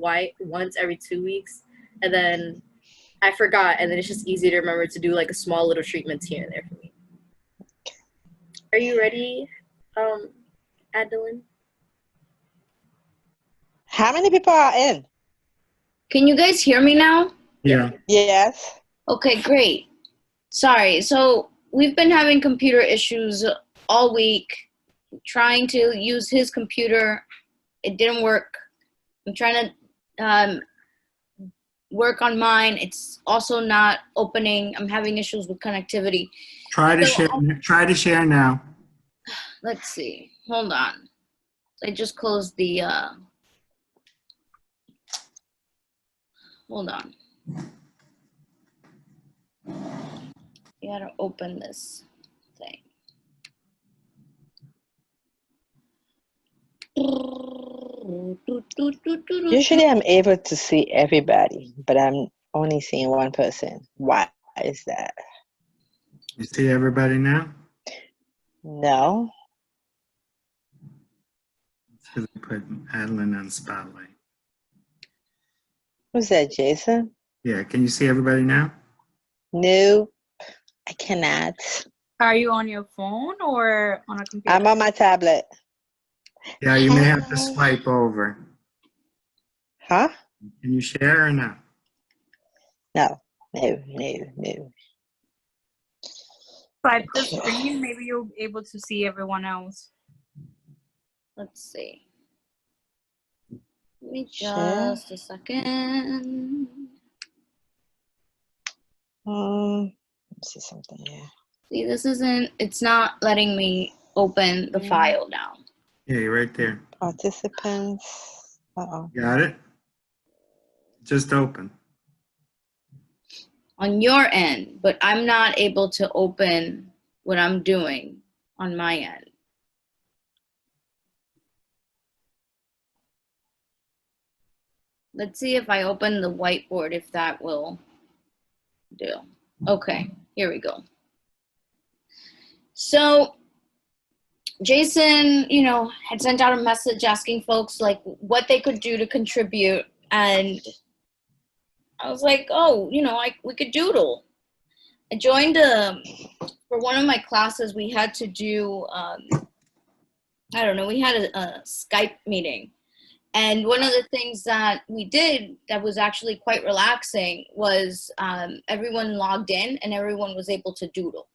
white once every 2 weeks, and then I forgot, and then it's just easy to remember to do like a small little treatments here and there for me. Are you ready, Adeline? How many people are in? Can you guys hear me now? Yeah. Yes. Okay, great. Sorry. So we've been having computer issues all week, trying to use his computer. It didn't work. I'm trying to work on mine. It's also not opening. I'm having issues with connectivity. Try to share now. Let's see. Hold on. I just closed the hold on. You gotta open this thing. Usually I'm able to see everybody, but I'm only seeing one person. Why is that? You see everybody now? No. So they put Adeline on spotlight. Who's that, Jason? Yeah, can you see everybody now? No, I cannot. Are you on your phone or on a computer? I'm on my tablet. Yeah, you may have to swipe over. Huh? Can you share or not? No. Swipe the screen, maybe you'll be able to see everyone else. Let's see. Give me just a second. Let's see something here. See, this isn't, it's not letting me open the file now. Yeah, you're right there. Participants. Got it? Just open. On your end, but I'm not able to open what I'm doing on my end. Let's see if I open the whiteboard, if that will do. Okay, here we go. So Jason, you know, had sent out a message asking folks like what they could do to contribute, and I was like, oh, you know, we could doodle. I joined for one of my classes. We had to do I don't know. We had a Skype meeting, and one of the things that we did that was actually quite relaxing was everyone logged in and everyone was able to doodle.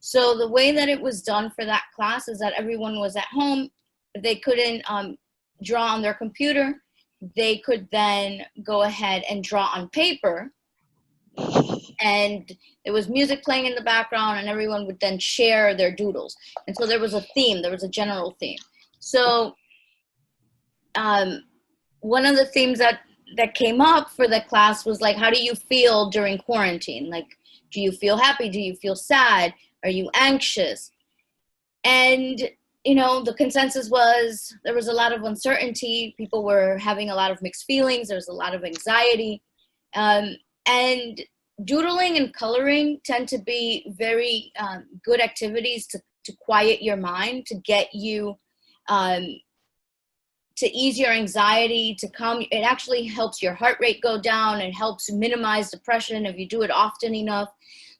So the way that it was done for that class is that everyone was at home. If they couldn't draw on their computer, they could then go ahead and draw on paper. And there was music playing in the background and everyone would then share their doodles. And so there was a theme, there was a general theme. So one of the themes that came up for the class was like, how do you feel during quarantine? Like, do you feel happy? Do you feel sad? Are you anxious? And, you know, the consensus was there was a lot of uncertainty. People were having a lot of mixed feelings. There was a lot of anxiety. And doodling and coloring tend to be very good activities to quiet your mind, to get you, to ease your anxiety, to calm. It actually helps your heart rate go down. It helps minimize depression if you do it often enough.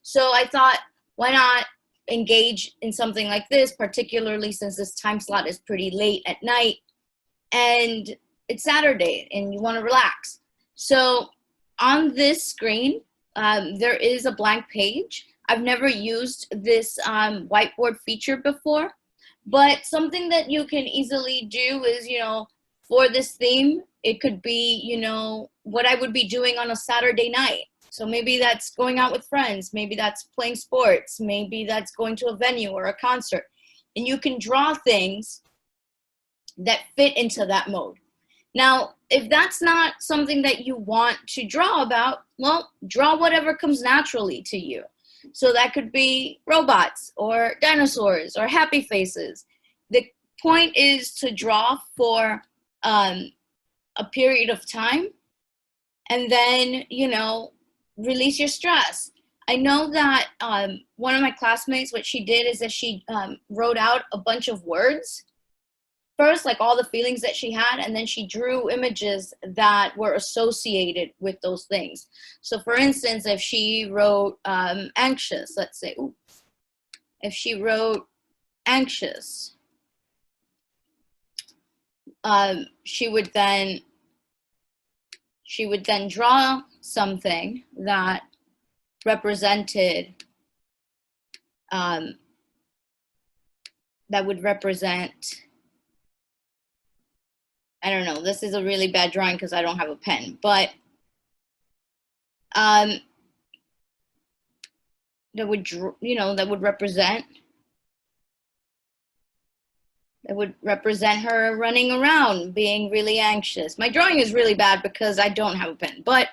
So I thought, why not engage in something like this, particularly since this time slot is pretty late at night and it's Saturday and you want to relax. So on this screen, there is a blank page. I've never used this whiteboard feature before, but something that you can easily do is, you know, for this theme, it could be, you know, what I would be doing on a Saturday night. So maybe that's going out with friends, maybe that's playing sports, maybe that's going to a venue or a concert. And you can draw things that fit into that mode. Now, if that's not something that you want to draw about, well, draw whatever comes naturally to you. So that could be robots or dinosaurs or happy faces. The point is to draw for a period of time and then, you know, release your stress. I know that one of my classmates, what she did is that she wrote out a bunch of words first, like all the feelings that she had, and then she drew images that were associated with those things. So for instance, if she wrote anxious, let's say, ooh, if she wrote anxious, she would then draw something that represented that would represent, I don't know, this is a really bad drawing because I don't have a pen, but that would, you know, that would represent her running around being really anxious. My drawing is really bad because I don't have a pen, but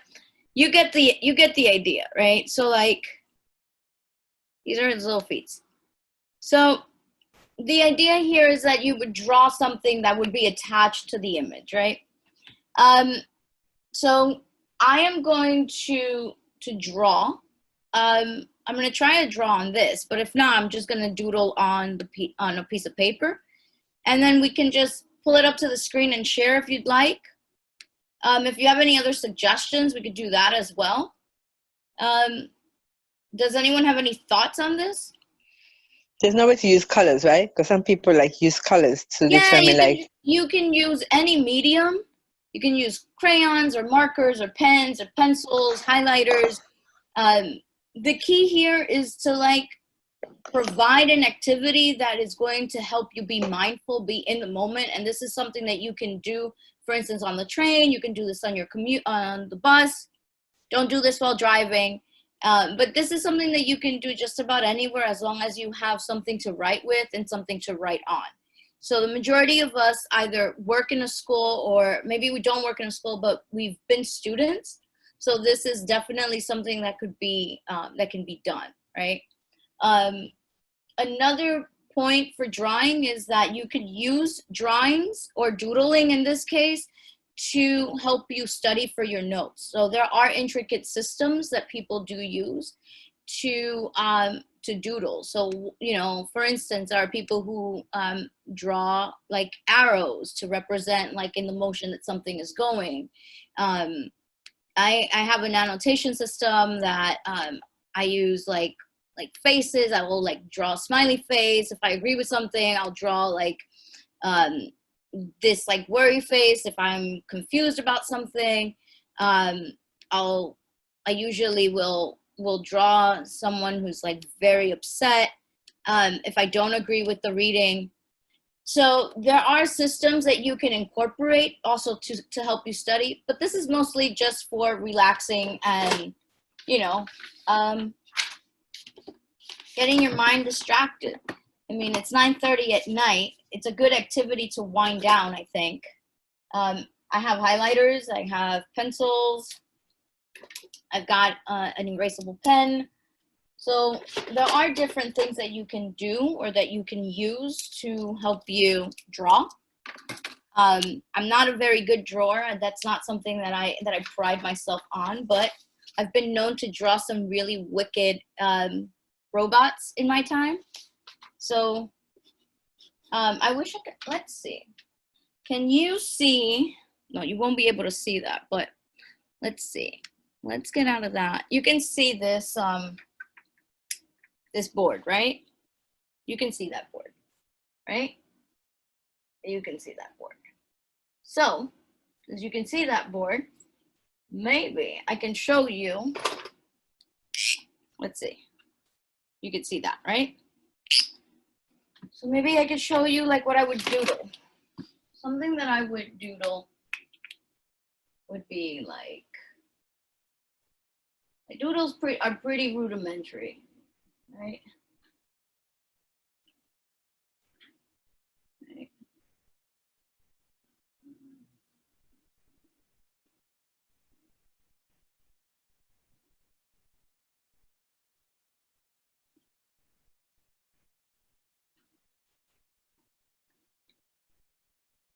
you get the idea, right? So like, these are his little feet. So the idea here is that you would draw something that would be attached to the image, right? So I am going to draw. I'm going to try to draw on this, but if not, I'm just going to doodle on a piece of paper, and then we can just pull it up to the screen and share if you'd like. If you have any other suggestions, we could do that as well. Does anyone have any thoughts on this? There's no way to use colors, right? Because some people like use colors to determine you can use any medium. You can use crayons or markers or pens or pencils, highlighters. The key here is to like provide an activity that is going to help you be mindful, be in the moment. And this is something that you can do, for instance, on the train. You can do this on your commute, on the bus. Don't do this while driving. But this is something that you can do just about anywhere as long as you have something to write with and something to write on. So the majority of us either work in a school, or maybe we don't work in a school, but we've been students. So this is definitely something that could be, that can be done, right? Another point for drawing is that you could use drawings, or doodling in this case, to help you study for your notes. So there are intricate systems that people do use to doodle. So, you know, for instance, there are people who draw like arrows to represent like in the motion that something is going. I have an annotation system that I use like faces. I will like draw a smiley face. If I agree with something, I'll draw like this like worry face. If I'm confused about something, I usually will draw someone who's like very upset if I don't agree with the reading. So there are systems that you can incorporate also to help you study, but this is mostly just for relaxing and, you know, getting your mind distracted. I mean, it's 9:30 at night. It's a good activity to wind down, I think. I have highlighters, I have pencils, I've got an erasable pen. So there are different things that you can do or that you can use to help you draw. I'm not a very good drawer, and that's not something that I pride myself on, but I've been known to draw some really wicked robots in my time. So I wish I could, let's see. Can you see? No, you won't be able to see that, but let's see. Let's get out of that. You can see this, this board, right? You can see that board, right? You can see that board. So, as you can see that board, maybe I can show you. Let's see. You can see that, right? So maybe I could show you like what I would doodle. Something that I would doodle would be like, my doodles are pretty rudimentary, right?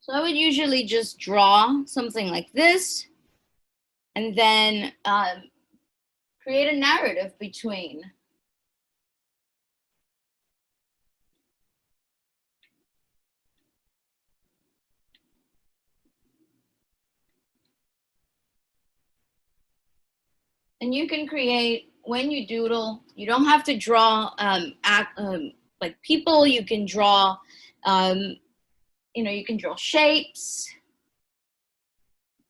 So I would usually just draw something like this and then create a narrative between. And you can create, when you doodle, you don't have to draw like people. You can draw, you can draw shapes.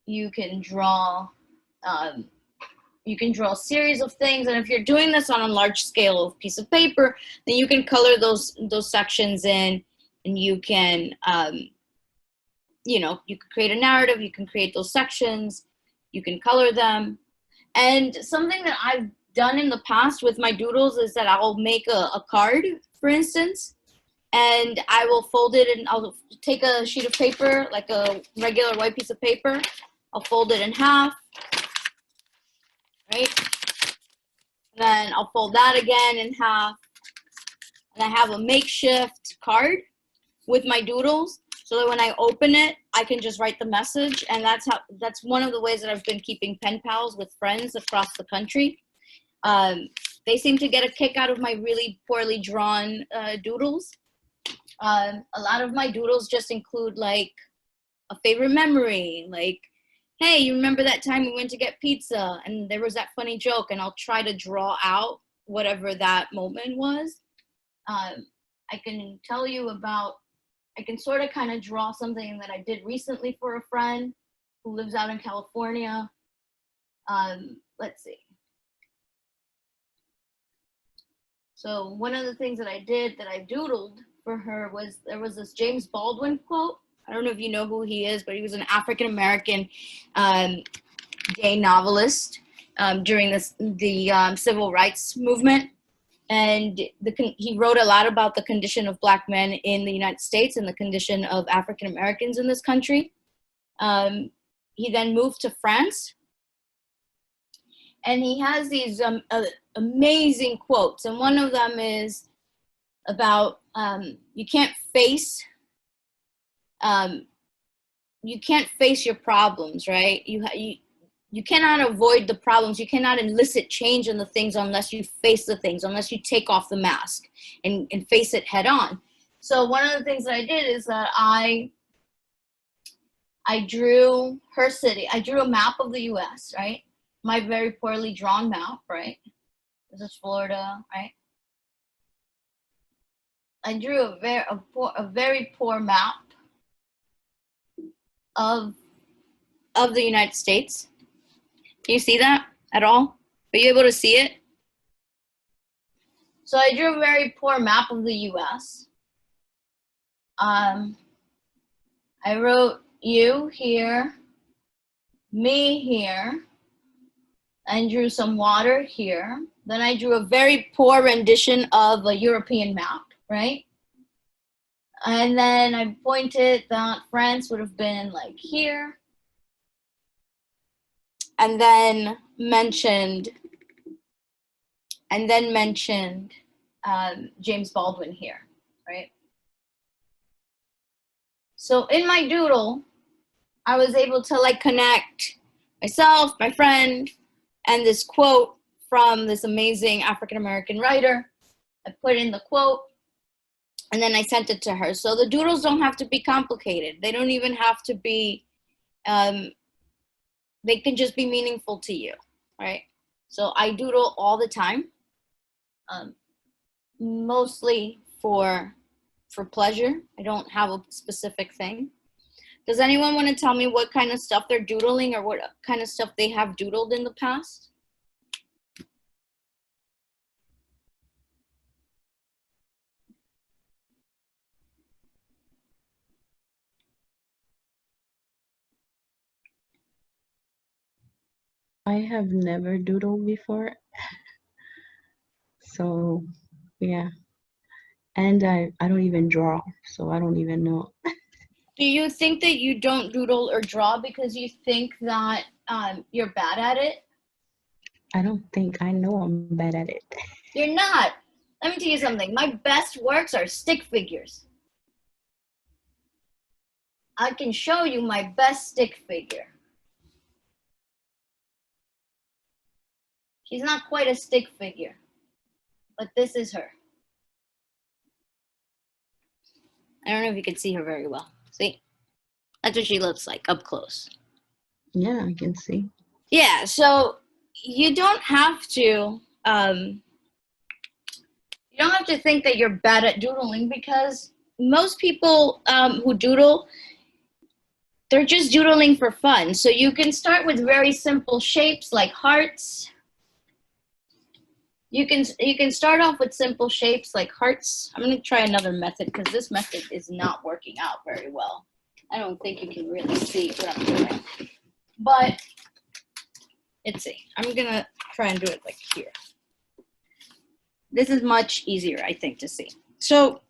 You can draw a series of things, and if you're doing this on a large scale of piece of paper, then you can color those sections in, and you can you can create a narrative, you can create those sections, you can color them. And something that I've done in the past with my doodles is that I'll make a card, for instance, and I will fold it, and I'll take a sheet of paper, like a regular white piece of paper, I'll fold it in half, right? Then I'll fold that again in half, and I have a makeshift card with my doodles, so that when I open it, I can just write the message. And that's one of the ways that I've been keeping pen pals with friends across the country. They seem to get a kick out of my really poorly drawn doodles. A lot of my doodles just include like a favorite memory, like, hey, you remember that time we went to get pizza and there was that funny joke, and I'll try to draw out whatever that moment was. I can tell you about, I can sort of kind of draw something that I did recently for a friend who lives out in California. Let's see. So one of the things that I did, that I doodled for her, was there was this James Baldwin quote. I don't know if you know who he is, but he was an African-American gay novelist during the civil rights movement. And he wrote a lot about the condition of Black men in the United States and the condition of African Americans in this country. He then moved to France, and he has these amazing quotes. And one of them is about you can't face your problems, right? You cannot avoid the problems. You cannot elicit change in the things unless you face the things, unless you take off the mask and face it head on. So one of the things that I did is that I drew her city. I drew a map of the US, right? My very poorly drawn map, right? This is Florida, right? I drew a very poor map of the United States. Can you see that at all? Are you able to see it? So I drew a very poor map of the US. I wrote you here, me here, and drew some water here. Then I drew a very poor rendition of a European map, right? And then I pointed that France would have been like here. And then mentioned James Baldwin here, right? So in my doodle, I was able to like connect myself, my friend, and this quote from this amazing African-American writer. I put in the quote, and then I sent it to her. So the doodles don't have to be complicated. They don't even have to be, they can just be meaningful to you, right? So I doodle all the time, mostly for pleasure. I don't have a specific thing. Does anyone want to tell me what kind of stuff they're doodling, or what kind of stuff they have doodled in the past? I have never doodled before. So, yeah. And I don't even draw, so I don't even know. Do you think that you don't doodle or draw because you think that you're bad at it? I don't think I know I'm bad at it. You're not. Let me tell you something. My best works are stick figures. I can show you my best stick figure. She's not quite a stick figure, but this is her. I don't know if you can see her very well. See? That's what she looks like up close. Yeah, I can see. Yeah, so you don't have to think that you're bad at doodling, because most people who doodle, they're just doodling for fun. So you can start with very simple shapes like hearts. You can start off with simple shapes like hearts. I'm going to try another method because this method is not working out very well. I don't think you can really see what I'm doing. But let's see. I'm going to try and do it like here. This is much easier, I think, to see. So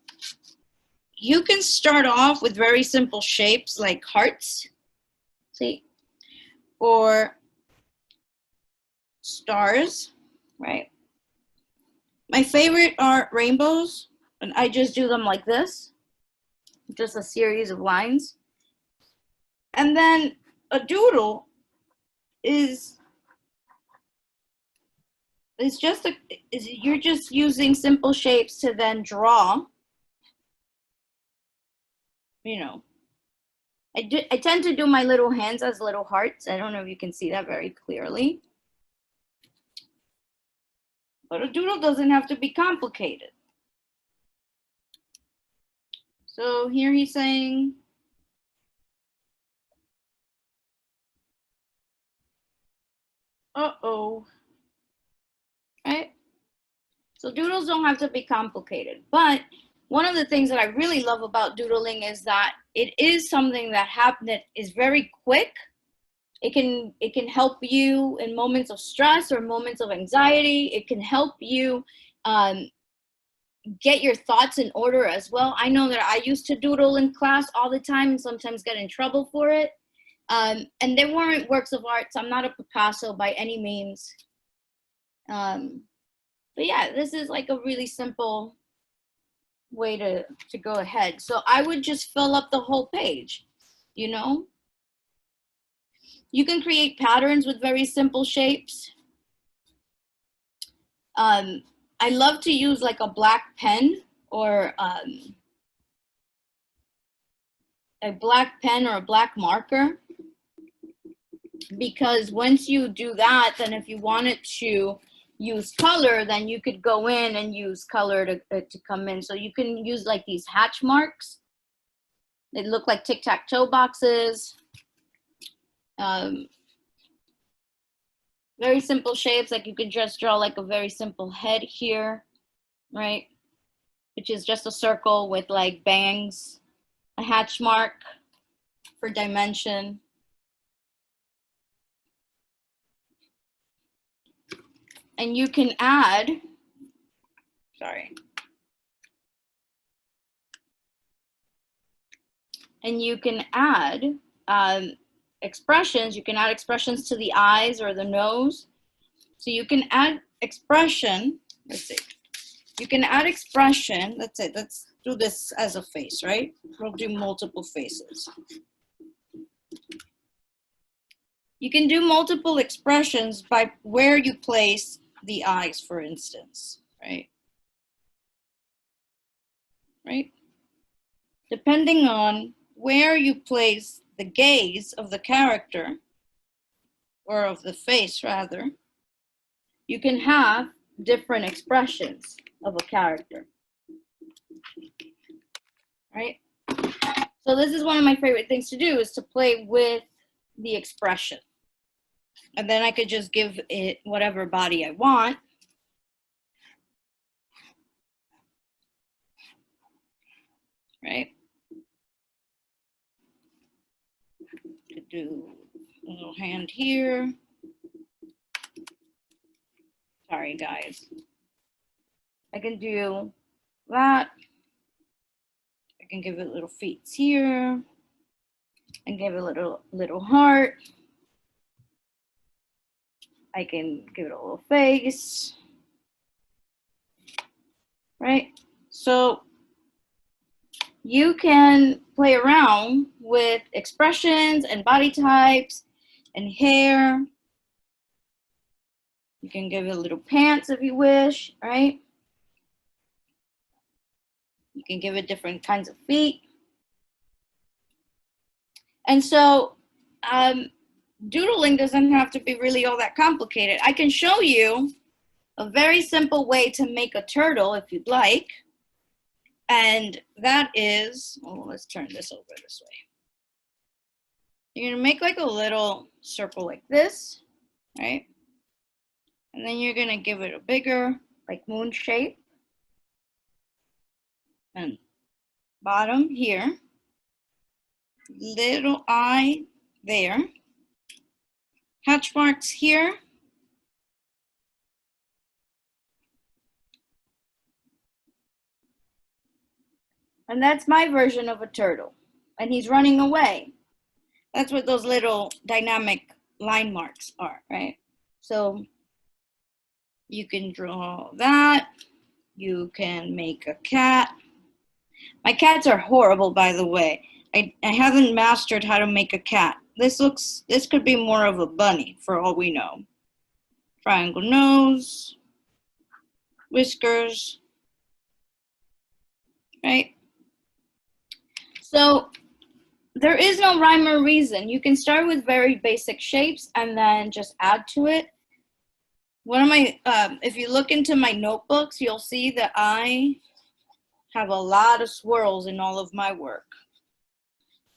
you can start off with very simple shapes like hearts, see, or stars, right? My favorite are rainbows, and I just do them like this, just a series of lines. And then a doodle is you're just using simple shapes to then draw. You know, I tend to do my little hands as little hearts. I don't know if you can see that very clearly. But a doodle doesn't have to be complicated. So here he's saying, uh-oh, right? So doodles don't have to be complicated. But one of the things that I really love about doodling is that it is something that is very quick. It can help you in moments of stress or moments of anxiety. It can help you get your thoughts in order as well. I know that I used to doodle in class all the time and sometimes get in trouble for it. And they weren't works of art, so I'm not a Picasso by any means. But yeah, this is like a really simple way to go ahead. So I would just fill up the whole page, you know? You can create patterns with very simple shapes. I love to use like a black pen or a black marker, because once you do that, then if you wanted to use color, then you could go in and use color to come in. So you can use like these hatch marks. They look like tic-tac-toe boxes. Very simple shapes, like you could just draw like a very simple head here, right? Which is just a circle with like bangs, a hatch mark for dimension. And you can add, and you can add expressions. You can add expressions to the eyes or the nose. So you can add expression. Let's see. You can add expression. Let's do this as a face, right? We'll do multiple faces. You can do multiple expressions by where you place the eyes, for instance, right? Right? Depending on where you place the gaze of the character, or of the face rather, you can have different expressions of a character, right? So this is one of my favorite things to do, is to play with the expression. And then I could just give it whatever body I want. Right? Could do a little hand here. Sorry, guys. I can do that. I can give it little feet here. And give it a little heart. I can give it a little face. Right? So you can play around with expressions and body types and hair. You can give it little pants if you wish, right? You can give it different kinds of feet. And so doodling doesn't have to be really all that complicated. I can show you a very simple way to make a turtle if you'd like. And that is, oh, let's turn this over this way. You're gonna make like a little circle like this, right? And then you're gonna give it a bigger, like moon shape. And bottom here, little eye there, hatch marks here. And that's my version of a turtle. And he's running away. That's what those little dynamic line marks are, right? So you can draw that. You can make a cat. My cats are horrible, by the way. I haven't mastered how to make a cat. This could be more of a bunny for all we know. Triangle nose, whiskers, right? So there is no rhyme or reason. You can start with very basic shapes and then just add to it. One of my, if you look into my notebooks, you'll see that I have a lot of swirls in all of my work.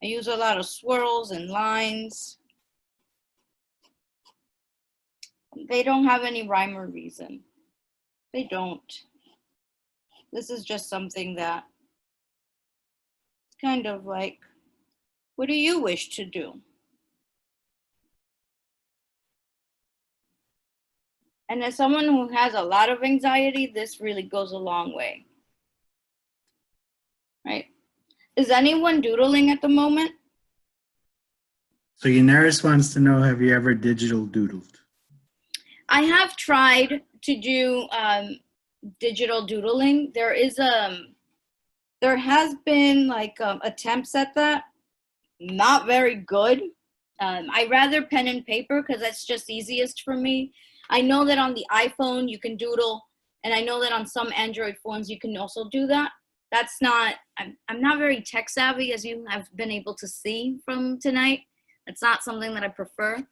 I use a lot of swirls and lines. They don't have any rhyme or reason. They don't. This is just something that kind of like, what do you wish to do? And as someone who has a lot of anxiety, this really goes a long way. Right? Is anyone doodling at the moment? So Yaneris wants to know, have you ever digital doodled? I have tried to do digital doodling. There has been like attempts at that. Not very good. I rather pen and paper because that's just easiest for me. I know that on the iPhone you can doodle, and I know that on some Android phones you can also do that. That's not, I'm not very tech savvy, as you have been able to see from tonight. It's not something that I prefer.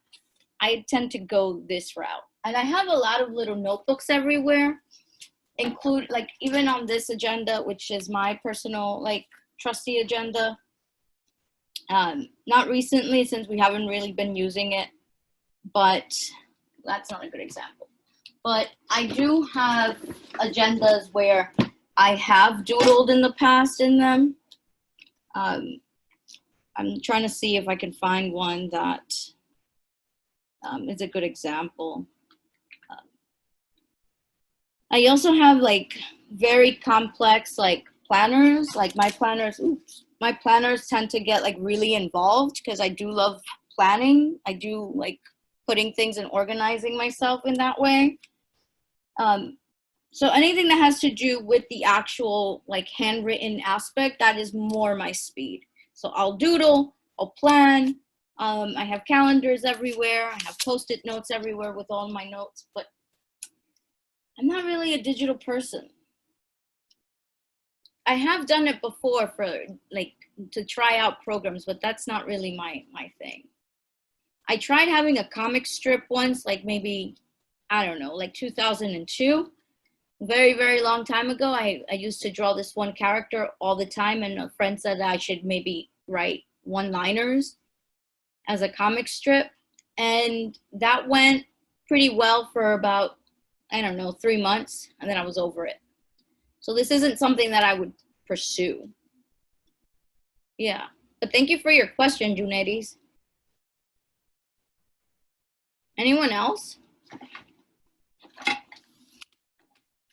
I tend to go this route. And I have a lot of little notebooks everywhere, include like even on this agenda, which is my personal like trusty agenda. Not recently, since we haven't really been using it, but that's not a good example. But I do have agendas where I have doodled in the past in them. I'm trying to see if I can find one that is a good example. I also have like very complex like planners, like my planners, my planners tend to get like really involved because I do love planning. I do like putting things and organizing myself in that way. So anything that has to do with the actual like handwritten aspect, that is more my speed. So I'll doodle, I'll plan. I have calendars everywhere. I have Post-it notes everywhere with all my notes, but I'm not really a digital person. I have done it before for like to try out programs, but that's not really my thing. I tried having a comic strip once, like maybe, I don't know, like 2002. Very, very long time ago. I used to draw this one character all the time, and a friend said that I should maybe write one-liners as a comic strip. And that went pretty well for about, I don't know, 3 months, and then I was over it. So this isn't something that I would pursue. Yeah, but thank you for your question, Juneris. Anyone else?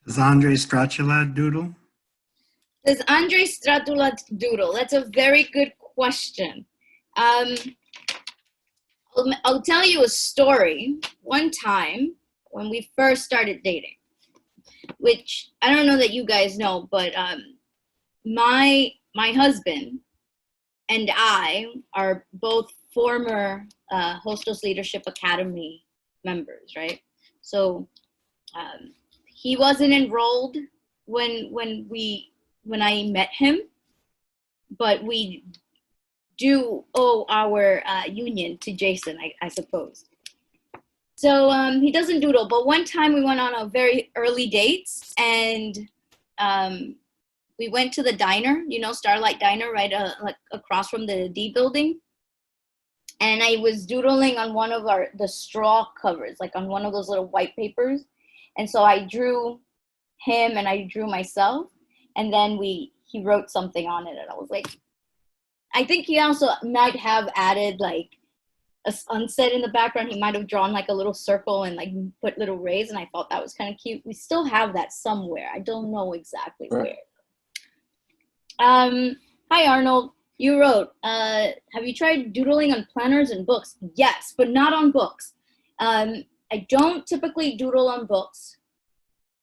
Does Andre Stracula doodle? Does Andre Stratula doodle? That's a very good question. I'll tell you a story. One time when we first started dating, which I don't know that you guys know, but my husband and I are both former Hostos Leadership Academy members, right? So he wasn't enrolled when I met him, but we do owe our union to Jason, I suppose. So he doesn't doodle, but one time we went on a very early dates, and we went to the diner, you know, Starlight Diner, right like across from the D building. And I was doodling on one of the straw covers, like on one of those little white papers. And so I drew him and I drew myself, and then he wrote something on it, and I was like, I think he also might have added like a sunset in the background. He might have drawn like a little circle and like put little rays, and I thought that was kind of cute. We still have that somewhere. I don't know exactly where. Hi Arnold, you wrote, have you tried doodling on planners and books? Yes, but not on books. I don't typically doodle on books.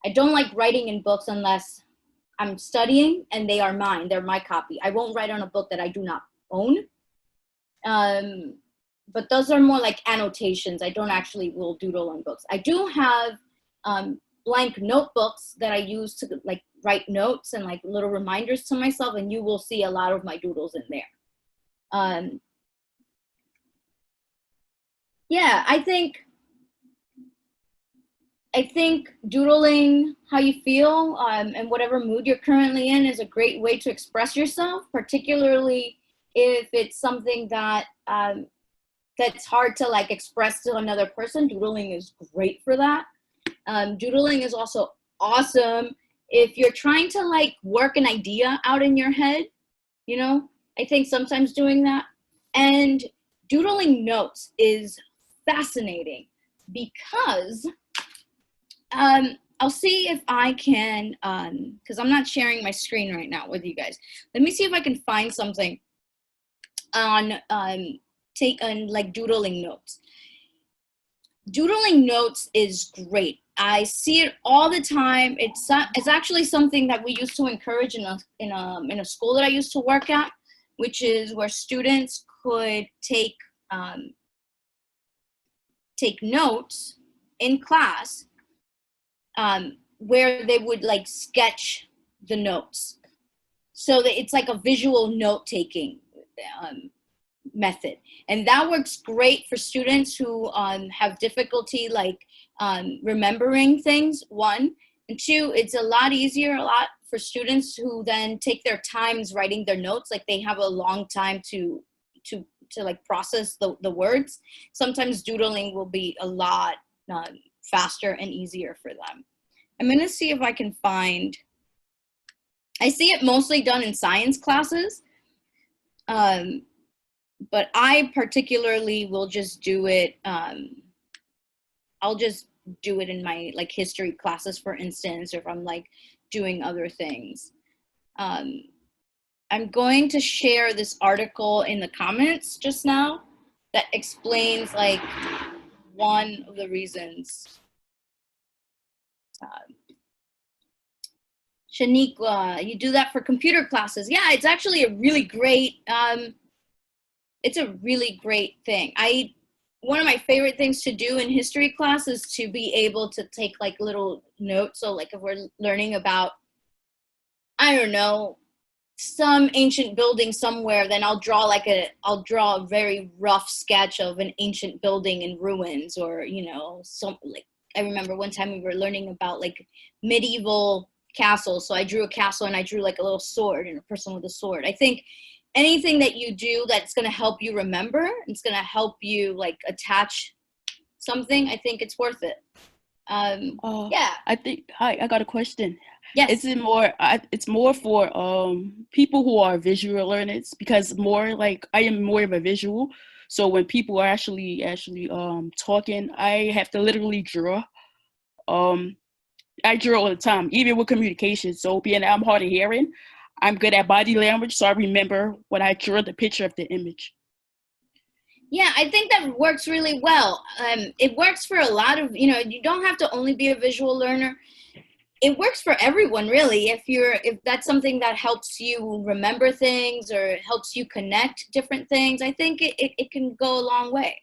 I don't like writing in books unless I'm studying and they are mine, they're my copy. I won't write on a book that I do not own. But those are more like annotations. I don't actually will doodle on books. I do have blank notebooks that I use to like write notes and like little reminders to myself, and you will see a lot of my doodles in there. Yeah, I think doodling how you feel and whatever mood you're currently in is a great way to express yourself, particularly if it's something that that's hard to like express to another person. Doodling is great for that. Doodling is also awesome if you're trying to like work an idea out in your head, you know. I think sometimes doing that. And doodling notes is fascinating because I'll see if I can, because I'm not sharing my screen right now with you guys. Let me see if I can find something on like doodling notes. Doodling notes is great. I see it all the time. It's actually something that we used to encourage in a school that I used to work at, which is where students could take notes in class, where they would like sketch the notes. So that it's like a visual note-taking method. And that works great for students who have difficulty like remembering things, one. And two, it's a lot easier for students who then take their times writing their notes, like they have a long time to like process the words. Sometimes doodling will be a lot faster and easier for them. I'm gonna see if I can find, I see it mostly done in science classes, but I particularly will just do it, I'll just do it in my like history classes, for instance, or if I'm like doing other things. I'm going to share this article in the comments just now that explains like one of the reasons. Shaniqua, you do that for computer classes. Yeah, it's actually a really great, it's a really great thing. One of my favorite things to do in history class is to be able to take like little notes. So like if we're learning about, I don't know, some ancient building somewhere, then I'll draw a very rough sketch of an ancient building in ruins, or, you know, like I remember one time we were learning about like medieval castles. So I drew a castle and I drew like a little sword and a person with a sword. I think anything that you do that's going to help you remember, it's going to help you like attach something, I think it's worth it. Yeah. I think, hi, I got a question. Yes. Is it more, it's more for people who are visual learners, because more like I am more of a visual. So when people are actually talking, I have to literally draw. I draw all the time, even with communication. So being I'm hard of hearing, I'm good at body language, so I remember when I draw the picture of the image. Yeah, I think that works really well. It works for a lot of, you know, you don't have to only be a visual learner. It works for everyone, really. If that's something that helps you remember things or helps you connect different things, I think it can go a long way.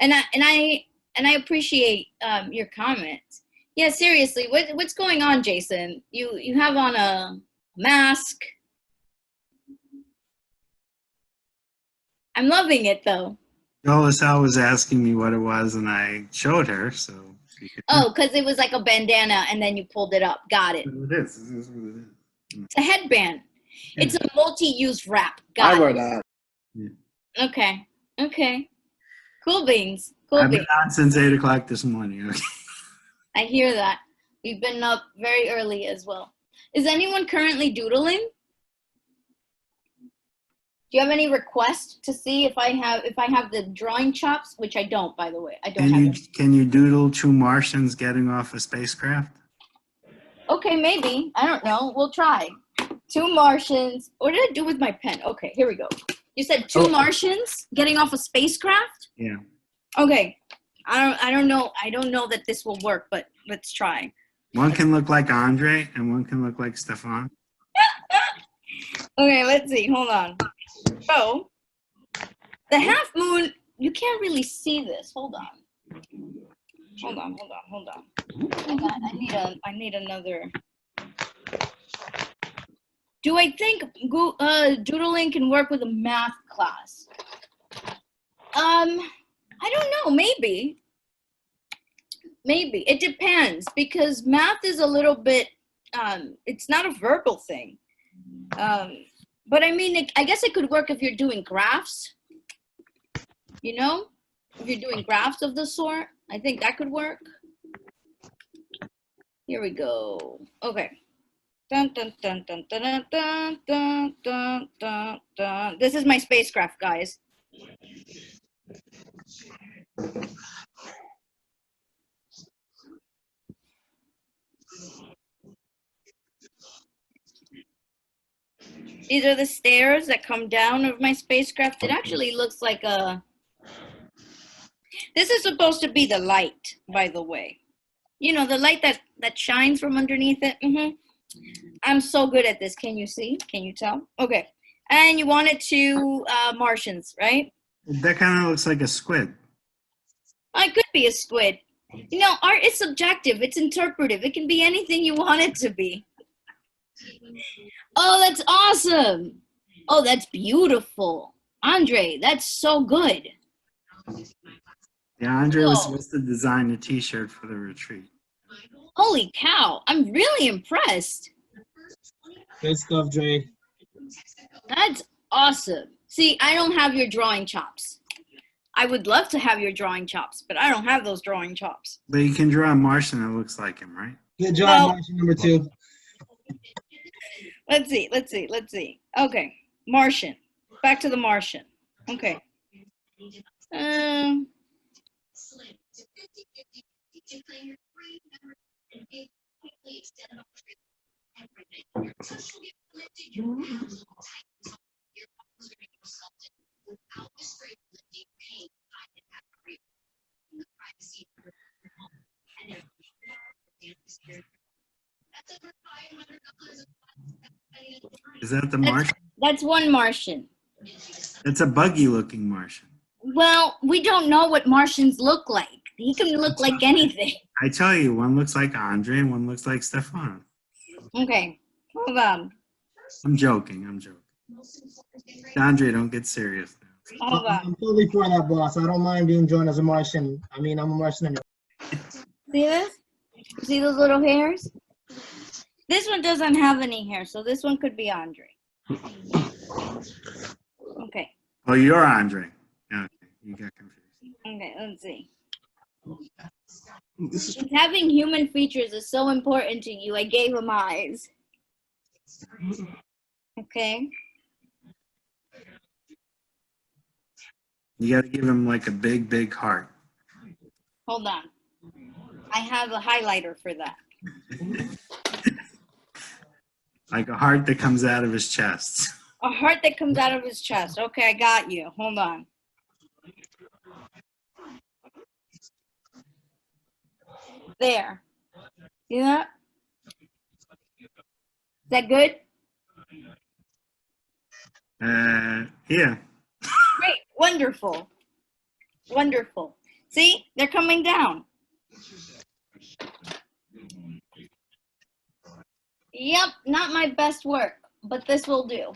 And I appreciate your comments. Yeah, seriously, what's going on, Jason? You have on a mask. I'm loving it though. Joel was asking me what it was, and I showed her. So she could Oh, because it was like a bandana and then you pulled it up. Got it. know what it is. This is what it is. It's a headband. It's a multi-use wrap. I Got wear it. that. Okay. Okay. Cool beans. Cool I've beans. been on since 8 o'clock this morning. Okay. I hear that. We've been up very early as well. Is anyone currently doodling? Do you have any requests to see if I have the drawing chops, which I don't, by the way. I don't have them. Can you doodle 2 Martians getting off a spacecraft? Okay, maybe. I don't know. We'll try. 2 Martians. What did I do with my pen? Okay, here we go. You said 2 Martians getting off a spacecraft? Yeah. Okay. I don't know. I don't know that this will work, but let's try. One can look like Andre, and one can look like Stefan. Okay, let's see. Hold on. So, the half moon, you can't really see this. Hold on. Hold on. I need another. Do I think doodling can work with a math class? I don't know. Maybe. It depends because math is a little bit. It's not a verbal thing. But I mean, I guess it could work if you're doing graphs. You know, if you're doing graphs of the sort, I think that could work. Here we go. Okay. Dun, dun, dun, dun, dun, dun, dun, dun, dun, dun. This is my spacecraft, guys. These are the stairs that come down of my spacecraft. It actually looks like a... This is supposed to be the light, by the way. You know, the light that shines from underneath it. I'm so good at this. Can you see? Can you tell? Okay. And you wanted 2 Martians, right? That kind of looks like a squid. It could be a squid. You know, art is subjective. It's interpretive. It can be anything you want it to be. Oh, that's awesome. Oh, that's beautiful. Andre, that's so good. Yeah, Andre was Whoa. supposed to design a T-shirt for the retreat. Holy cow. I'm really impressed. Good stuff, Dre. That's awesome. See, I don't have your drawing chops. I would love to have your drawing chops, but I don't have those drawing chops. But you can draw a Martian that looks like him, right? Good job, Well- Martian number 2. Let's see. Okay, Martian. Back to the Martian. Okay. Is that the Martian? That's 1 Martian. It's a buggy-looking Martian. Well, we don't know what Martians look like. He can look like anything. I tell you, one looks like Andre and one looks like Stefan. Okay, hold on. I'm joking. Andre, don't get serious now. Hold on. I'm totally for that, boss. I don't mind being joined as a Martian. I mean, I'm a Martian anyway. See this? See those little hairs? This one doesn't have any hair, so this one could be Andre. Okay. Oh, you're Andre. Okay, you got confused. Okay, let's see. Since having human features is so important to you, I gave him eyes. Okay. You got to give him like a big, big heart. Hold on. I have a highlighter for that. Like a heart that comes out of his chest. A heart that comes out of his chest. Okay, I got you. Hold on. There. See that? Is that good? Yeah. Great. Wonderful. Wonderful. See? They're coming down. Yep, not my best work, but this will do.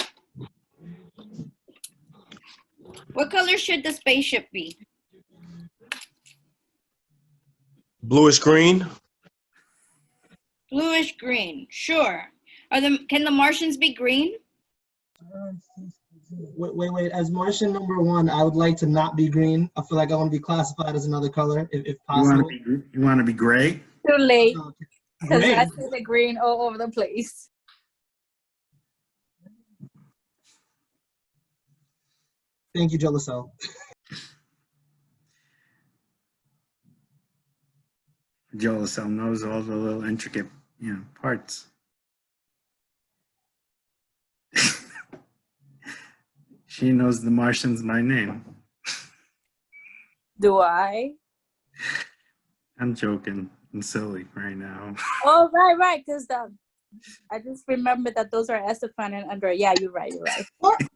What color should the spaceship be? Bluish green. Bluish green. Sure. Can the Martians be green? Wait. As Martian number one, I would like to not be green. I feel like I want to be classified as another color, if You want possible. to be gray? Too late, Okay. because Great. I see the green all over the place. Thank you, Jolicel. Jolicel knows all the little intricate, parts. She knows the Martians by name. Do I? I'm joking. I'm silly right now. Oh, right, because I just remember that those are Estefan and Andre. Yeah, you're right.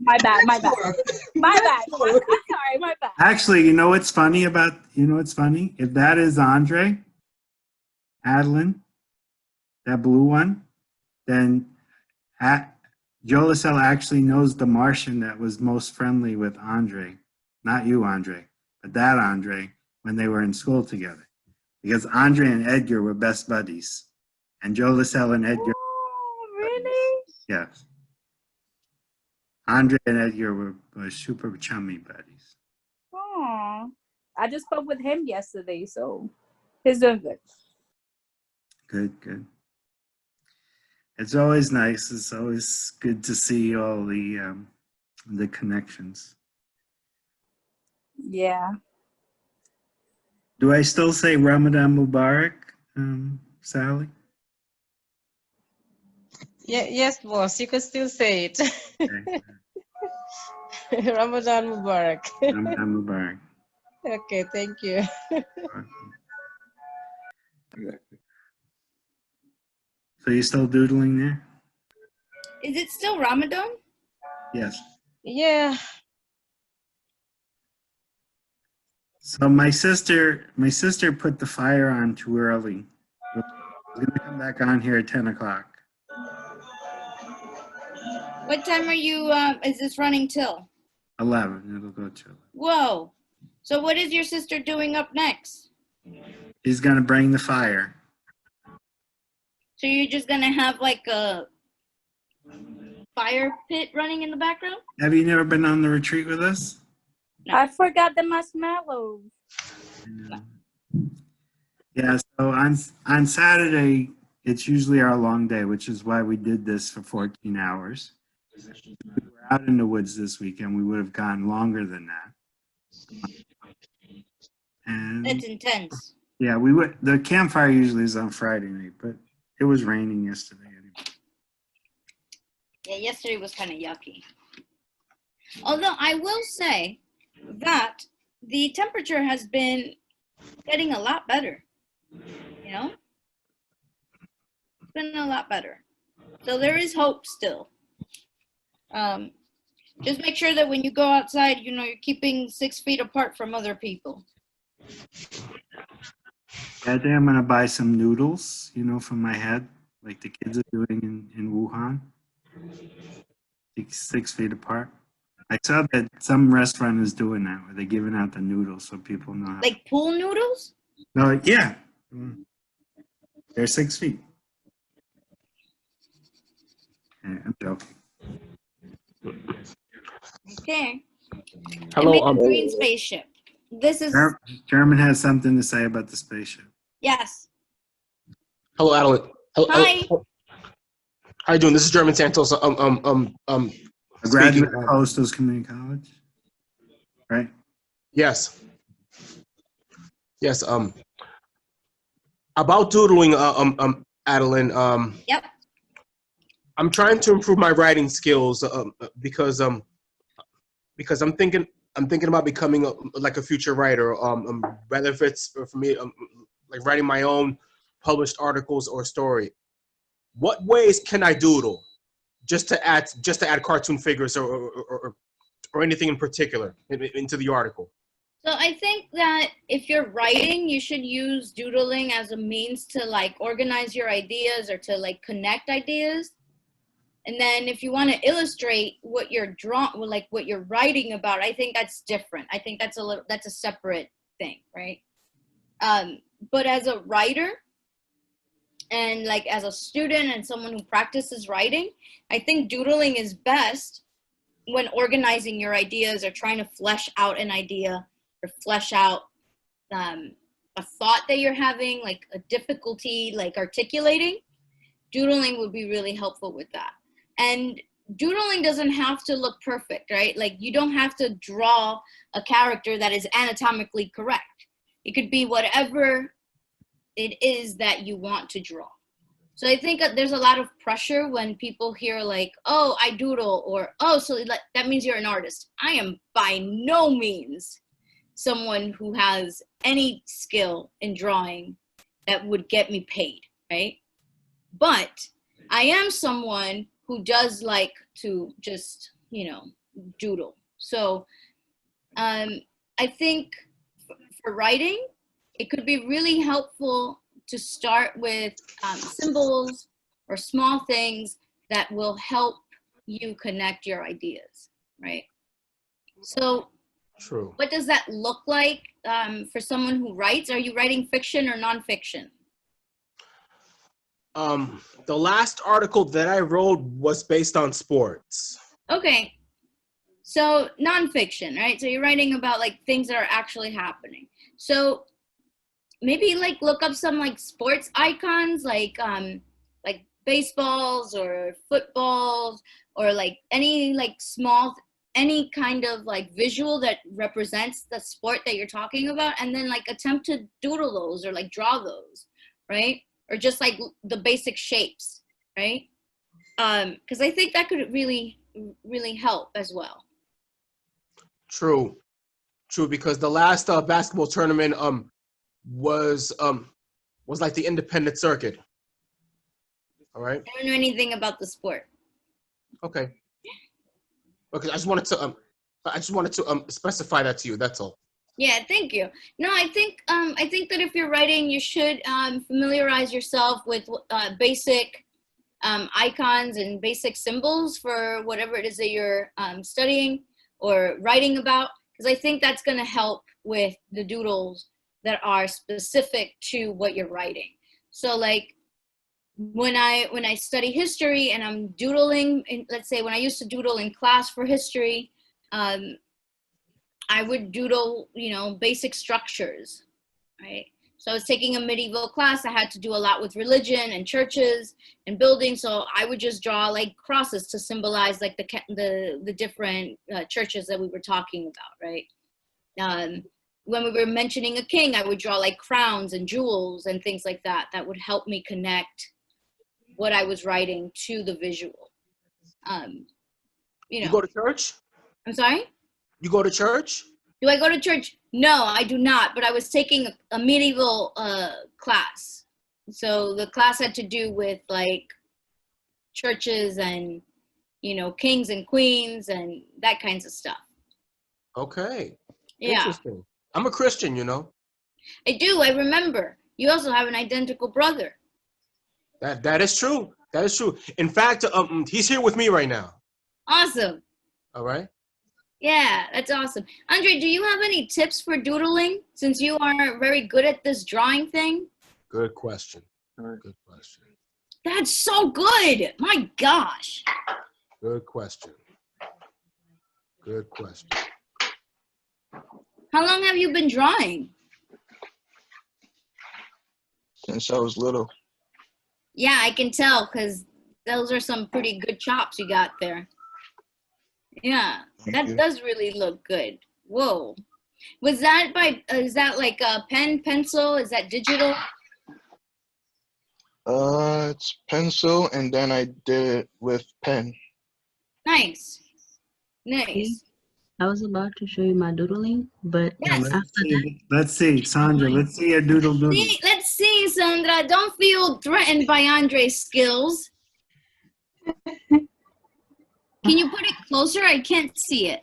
My bad. I'm sorry, my bad. Actually, you know what's funny? If that is Andre, Adeline, that blue one, then Jolicel actually knows the Martian that was most friendly with Andre. Not you, Andre, but that Andre, when they were in school together. Because Andre and Edgar were best buddies. And Jolicel and Edgar. Oh, really? Yes. Andre and Edgar were super chummy buddies. Oh, I just spoke with him yesterday, so he's doing good. Good. It's always nice. It's always good to see all the connections. Yeah. Do I still say Ramadan Mubarak, Sally? Yeah, yes, boss. You can still say it. Okay. Ramadan Mubarak. Ramadan Mubarak. Okay, thank you. So you still doodling there? Is it still Ramadan? Yes. Yeah. So my sister put the fire on too early. I was gonna come back on here at 10 o'clock. What time are you, is this running till? 11, it'll go to 11. Whoa. So what is your sister doing up next? He's gonna bring the fire. So you're just gonna have like a fire pit running in the background? Have you never been on the retreat with us? No. I forgot the marshmallows. Yeah, so on Saturday, it's usually our long day, which is why we did this for 14 hours. If we were out in the woods this weekend, we would have gone longer than that. And That's intense. yeah, the campfire usually is on Friday night, but it was raining yesterday anyway. Yeah, yesterday was kind of yucky. Although I will say that the temperature has been getting a lot better. It's been a lot better. So there is hope still. Just make sure that when you go outside, you're keeping 6 feet apart from other people. I think I'm gonna buy some noodles, from my head, like the kids are doing in Wuhan. 6 feet apart. I saw that some restaurant is doing that, where they're giving out the noodles so people know. Like pool noodles? No, yeah. They're 6 feet. Yeah, I'm joking. Okay. Hello. And make a green spaceship. This is German has something to say about the spaceship. yes. Hello, Adeline. Hi. How you doing? This is German Santos. A graduate of Hostos Community College, right? Yes. About doodling, Adeline. Yep. I'm trying to improve my writing skills because I'm thinking about becoming like a future writer. Whether if it's for me, like writing my own published articles or story. What ways can I doodle, just to add cartoon figures or anything in particular into the article? So I think that if you're writing, you should use doodling as a means to like organize your ideas or to like connect ideas. And then if you want to illustrate what you're like what you're writing about, I think that's different. I think that's a separate thing, right? But as a writer and like as a student and someone who practices writing, I think doodling is best when organizing your ideas or trying to flesh out an idea or flesh out a thought that you're having, like a difficulty, like articulating. Doodling would be really helpful with that. And doodling doesn't have to look perfect, right? Like you don't have to draw a character that is anatomically correct. It could be whatever it is that you want to draw. So I think there's a lot of pressure when people hear like, oh, I doodle, or, oh, so that means you're an artist. I am by no means someone who has any skill in drawing that would get me paid, right? But I am someone who does like to just, doodle. So I think for writing, it could be really helpful to start with symbols or small things that will help you connect your ideas, right? So True. what does that look like for someone who writes? Are you writing fiction or nonfiction? The last article that I wrote was based on sports. Okay. So nonfiction, right? So you're writing about like things that are actually happening. So maybe like look up some like sports icons, like baseballs or footballs, or like any like small, any kind of like visual that represents the sport that you're talking about, and then like attempt to doodle those or like draw those, right? Or just like the basic shapes, right? Because I think that could really, really help as well. True, because the last basketball tournament was like the independent circuit. All right. I don't know anything about the sport. Okay. I just wanted to specify that to you. That's all. Yeah, thank you. No, I think that if you're writing, you should familiarize yourself with basic icons and basic symbols for whatever it is that you're studying or writing about, because I think that's going to help with the doodles that are specific to what you're writing. So like when I study history and I'm doodling, let's say when I used to doodle in class for history, I would doodle, basic structures, right? So I was taking a medieval class. I had to do a lot with religion and churches and buildings. So I would just draw like crosses to symbolize like the different churches that we were talking about, right? When we were mentioning a king, I would draw like crowns and jewels and things like that. That would help me connect what I was writing to the visual. You go to church? I'm sorry? You go to church? Do I go to church? No, I do not, but I was taking a medieval class. So the class had to do with like churches and, kings and queens and that kinds of stuff. Okay. Yeah. Interesting. I'm a Christian, I do, I remember. You also have an identical brother. That is true. That is true. In fact, he's here with me right now. Awesome. All right. Yeah, that's awesome. Andre, do you have any tips for doodling since you are very good at this drawing thing? Good question. Good question. That's so good. My gosh. Good question. Good question. How long have you been drawing? Since I was little. Yeah, I can tell because those are some pretty good chops you got there. Yeah, that does really look good. Whoa. Was that is that like a pen, pencil? Is that digital? It's pencil, and then I did it with pen. Nice. Nice. I was about to show you my doodling, but yes. Let's see, Sandra. Let's see your doodle. Let's see, Sandra. Don't feel threatened by Andre's skills. Can you put it closer? I can't see it.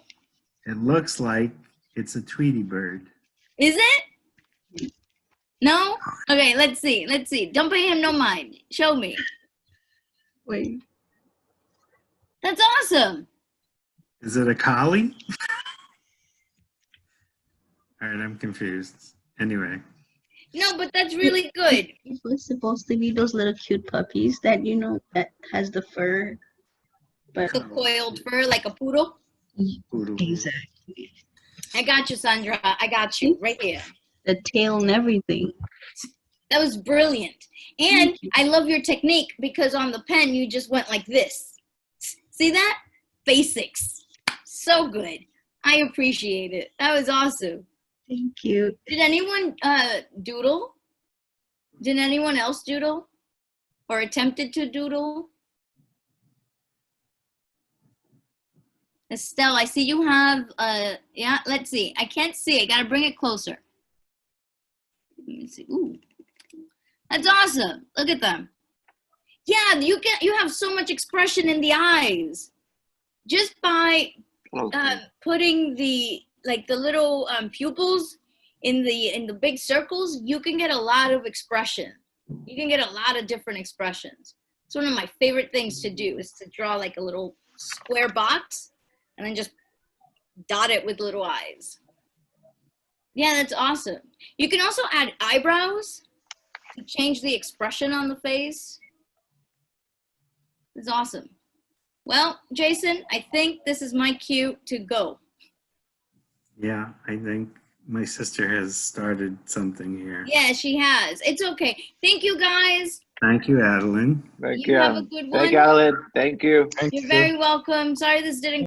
It looks like it's a Tweety bird. Is it? No? Okay, let's see. Let's see. Don't pay him no mind. Show me. Wait. Can you put it closer? I can't see it. Is it? No? Okay, let's see. Let's see. Don't pay him no mind. Show me. Wait. Okay, let's see. Let's see. Don't pay him no mind. Show me. Wait. Okay, let's see. Let's see. Don't pay him no mind. Show me. That's awesome. Is it a collie? All right, I'm confused. Anyway. No, but that's really good. It's supposed to be those little cute puppies that that has the fur, but The coiled fur, like a poodle. exactly I got you, Sandra. I got you right here. the tail and everything. That was brilliant. And I love your technique because on the pen, you just went like this. See that? Basics. So good. I appreciate it. That was awesome. Thank you. Did anyone doodle? Did anyone else doodle? Or attempted to doodle? Estelle, I see you have, yeah, let's see. I can't see. I got to bring it closer. Let me see. Ooh. That's awesome. Look at them. Yeah, you have so much expression in the eyes. Just by putting the little pupils in the big circles, you can get a lot of expression. You can get a lot of different expressions. It's one of my favorite things to do is to draw like a little square box and then just dot it with little eyes. Yeah, that's awesome. You can also add eyebrows to change the expression on the face. It's awesome. Well, Jason, I think this is my cue to go. Yeah, I think my sister has started something here. Yeah, she has. It's okay. Thank you, guys. Thank you, Adeline. You have a good one. Thank you, Adeline. Thank you. You're very welcome. Sorry this didn't